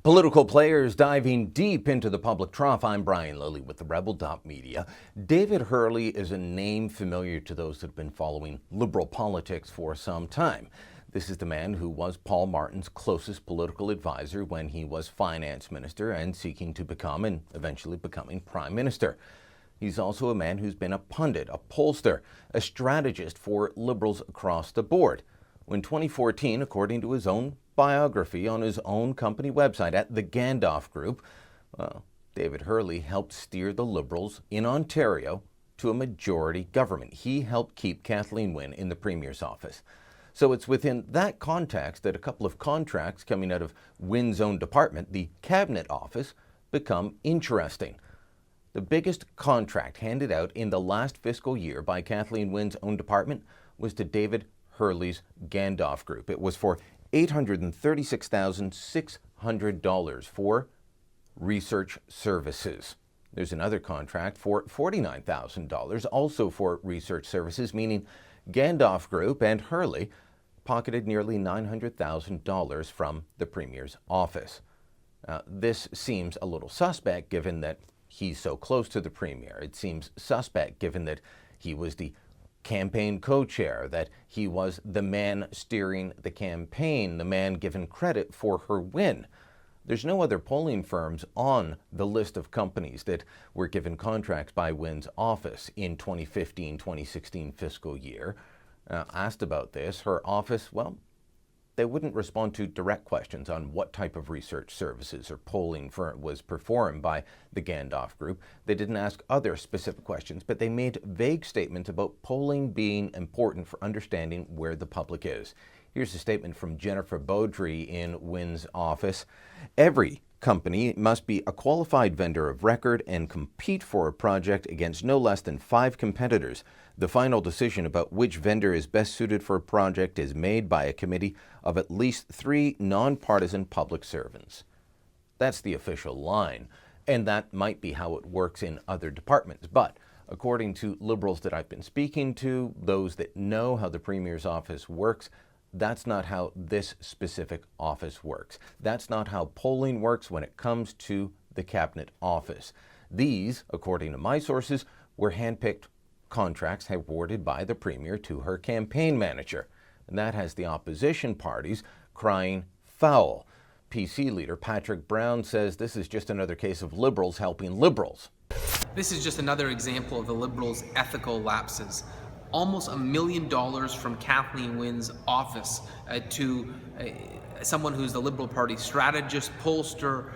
Political players diving deep into the public trough. I'm Brian Lilly with the Rebel.media. David Hurley is a name familiar to those that have been following Liberal politics for some time. This is the man who was Paul Martin's closest political advisor when he was finance minister and seeking to become and eventually becoming prime minister. He's also a man who's been a pundit, a pollster, a strategist for Liberals across the board. In 2014, according to his own biography on his own company website at the Gandalf Group, David Hurley helped steer the Liberals in Ontario to a majority government. He helped keep Kathleen Wynne in the Premier's office. So it's within that context that a couple of contracts coming out of Wynne's own department, the Cabinet Office, become interesting. The biggest contract handed out in the last fiscal year by Kathleen Wynne's own department was to David Hurley's Gandalf Group. It was for $836,600 for research services. There's another contract for $49,000, also for research services, meaning Gandalf Group and Hurley pocketed nearly $900,000 from the Premier's office. This seems a little suspect given that he's so close to the Premier. It seems suspect given that he was the campaign co-chair, that he was the man steering the campaign, the man given credit for her win. There's no other polling firms on the list of companies that were given contracts by Wynne's office in 2015-2016 fiscal year. Asked about this, her office, they wouldn't respond to direct questions on what type of research services or polling firm was performed by the Gandalf Group. They didn't ask other specific questions, but they made vague statements about polling being important for understanding where the public is. Here's a statement from Jennifer Beaudry in Wynne's office. Every company must be a qualified vendor of record and compete for a project against no less than 5 competitors. The final decision about which vendor is best suited for a project is made by a committee of at least 3 nonpartisan public servants. That's the official line, and that might be how it works in other departments. But according to Liberals that I've been speaking to, those that know how the Premier's office works, that's not how this specific office works. That's not how polling works when it comes to the Cabinet Office. These, according to my sources, were handpicked contracts awarded by the Premier to her campaign manager. And that has the opposition parties crying foul. PC leader Patrick Brown says this is just another case of Liberals helping Liberals. This is just another example of the Liberals' ethical lapses. Almost $1 million from Kathleen Wynne's office to someone who's the Liberal Party strategist, pollster,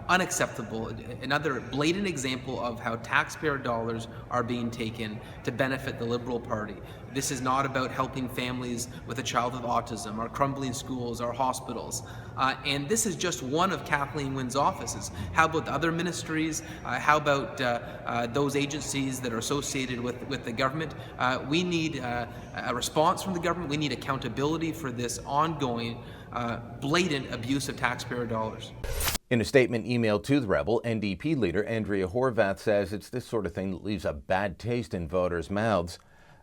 unacceptable. Another blatant example of how taxpayer dollars are being taken to benefit the Liberal Party. This is not about helping families with a child with autism, our crumbling schools, our hospitals. And this is just one of Kathleen Wynne's offices. How about the other ministries? How about those agencies that are associated with the government? We need a response from the government. We need accountability for this ongoing blatant abuse of taxpayer dollars. In a statement emailed to the Rebel, NDP leader Andrea Horwath says it's this sort of thing that leaves a bad taste in voters' mouths.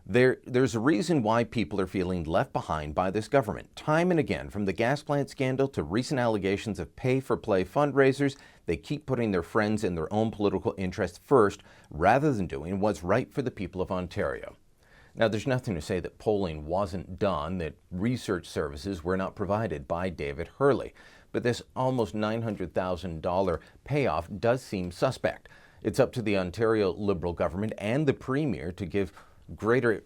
There's a reason why people are feeling left behind by this government. Time and again, from the gas plant scandal to recent allegations of pay-for-play fundraisers, they keep putting their friends and their own political interests first rather than doing what's right for the people of Ontario. Now, there's nothing to say that polling wasn't done, that research services were not provided by David Hurley. But this almost $900,000 payoff does seem suspect. It's up to the Ontario Liberal government and the Premier to give greater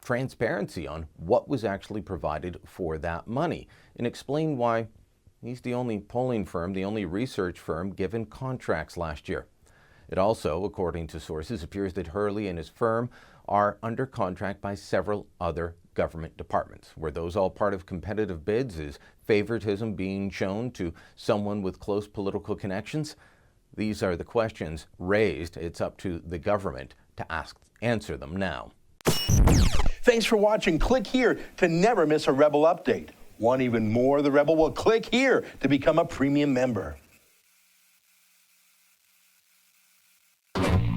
transparency on what was actually provided for that money and explain why he's the only polling firm, the only research firm given contracts last year. It also, according to sources, appears that Hurley and his firm are under contract by several other government departments. Were those all part of competitive bids? Is favoritism being shown to someone with close political connections? These are the questions raised. It's up to the government to answer them now. Thanks for watching. Click here to never miss a Rebel update. Want even more of the Rebel? Well, click here to become a premium member.